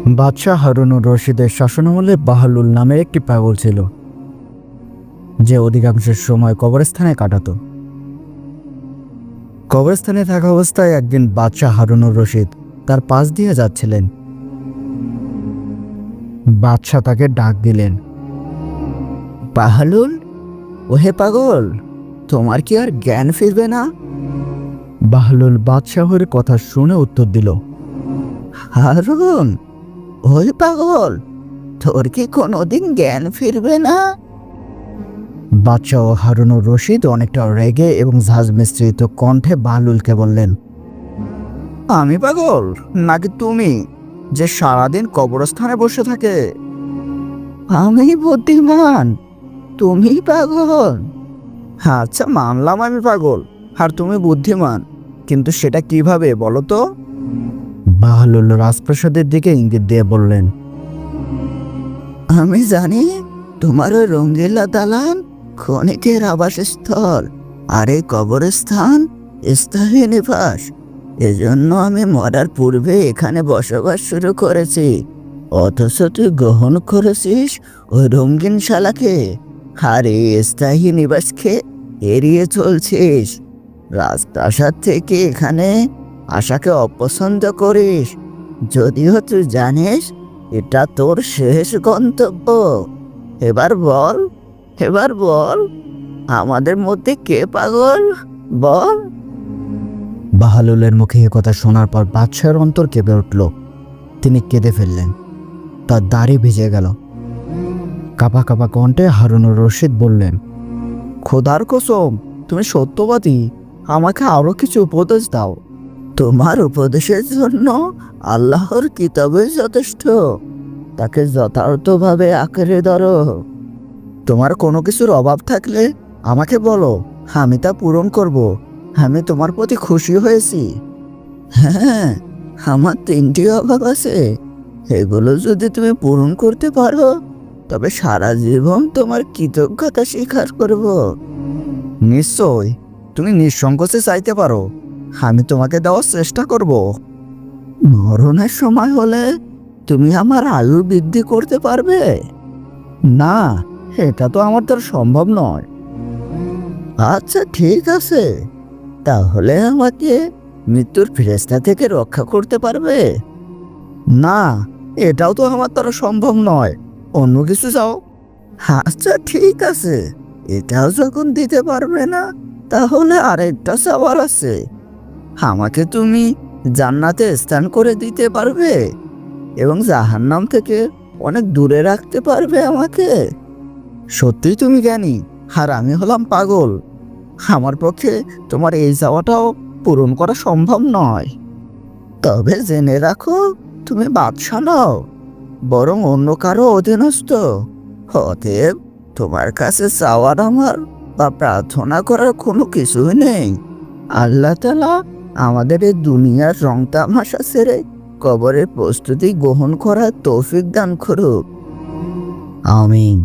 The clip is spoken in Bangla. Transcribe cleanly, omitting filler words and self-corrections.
বাদশাহ হারুনুর রশিদের শাসনামলে বাহলুল নামের একটি পাগল ছিল, যে অধিকাংশ সময় কবরস্থানে কাটাতো। কবরস্থানে থাকা অবস্থায় একদিন বাদশাহ হারুনুর রশিদ তার পাশ দিয়ে যাচ্ছিলেন। বাদশাহ তাকে ডাক দিলেন, বাহলুল, ওহে পাগল, তোমার কি আর জ্ঞান ফিরবে না? বাহলুল বাদশাহের কথা শুনে উত্তর দিল, হারুন, ওই পাগল, তোর কি কোনোদিন জ্ঞান ফিরবে না? বাদশাহ হারুনুর রশিদ অনেকটা রেগে এবং ঝাঁজ মিশ্রিত কণ্ঠে বাহলুলকে বললেন, আমি পাগল নাকি তুমি, যে সারাদিন কবরস্থানে বসে থাকে? আমি বুদ্ধিমান, তুমি পাগল। আচ্ছা, মানলাম আমি পাগল আর তুমি বুদ্ধিমান, কিন্তু সেটা কিভাবে বলো তো? বাহলুল রাজপ্রাসাদের দিকে ইঙ্গিত দিয়ে বললেন, আমি জানি তোমার ওই রঙ্গিলা দালান ক্ষণিকের আবাসস্থল, আর এই কবরস্থান স্থায়ী নিবাস। এজন্য আমি মরার পূর্বে এখানে বসবাস শুরু করেছি, অথচ তুই গ্রহণ করেছিস ওই রঙিন শালাকে, আর এই স্থায়ী নিবাসকে এড়িয়ে চলছিস। রাজপ্রাসাদ থেকে এখানে আশাকে অপছন্দ করিস, যদিও তুই জানিস এটা তোর শেষ গন্তব্য। এবার বল, এবার বল, আমাদের মধ্যে কে পাগল, বল। বাহলুলের মুখে এ কথা শোনার পর বাদশাহের অন্তর কেঁপে উঠল। তিনি কেঁদে ফেললেন, তার দাড়ি ভিজে গেল। কাঁপা কাঁপা কণ্ঠে হারুনুর রশিদ বললেন, খোদার কসম, তুমি সত্যবাদী, আমাকে আরো কিছু উপদেশ দাও। তোমার উপদেশের জন্য আল্লাহর কিতাবে যথেষ্ট, তাকে যথার্থভাবে আঁকড়ে ধরো। তোমার কোনো কিছুর অভাব থাকলে আমাকে বলো, আমি তা পূরণ করব। আমি তোমার প্রতি খুশি হয়েছি। হ্যাঁ, আমার 3টি অভাব আছে, এগুলো যদি তুমি পূরণ করতে পারো তবে সারা জীবন তোমার কৃতজ্ঞতা স্বীকার করব। নিশ্চয়, তুমি নিঃসংকোচে চাইতে পারো, আমি তোমাকে দেওয়ার চেষ্টা করব। মরণের সময় হলে তুমি আমার আয়ু বৃদ্ধি করতে পারবে? না, এটা তো আমার দ্বারা সম্ভব নয়। আচ্ছা ঠিক আছে, তাহলে আমাকে মৃত্যুর ফেরেশতা থেকে রক্ষা করতে পারবে? না, এটাও তো আমার দ্বারা সম্ভব নয়। অন্য কিছু চাও? আচ্ছা ঠিক আছে, এটাও যখন দিতে পারবে না, তাহলে আরেকটা চাওয়ার আছে। আমাকে তুমি জান্নাতে স্থান করে দিতে পারবে এবং জাহান্নাম থেকে অনেক দূরে রাখতে পারবে আমাকে। সত্যি তুমি জ্ঞানী, আর আমি হলাম পাগল। আমার পক্ষে তোমার এই চাওয়াটাও পূরণ করা সম্ভব নয়। তবে জেনে রাখো, তুমি বাদশা নও, বরং অন্য কারো অধীনস্থ। অতএব তোমার কাছে চাওয়ার আমার বা প্রার্থনা করার কোনো কিছুই নেই। আল্লাহ তাআলা আমাদের এই দুনিয়ার রং তামাশা ছেড়ে কবরের প্রস্তুতি গ্রহণ করার তৌফিক দান করুক। আমিন।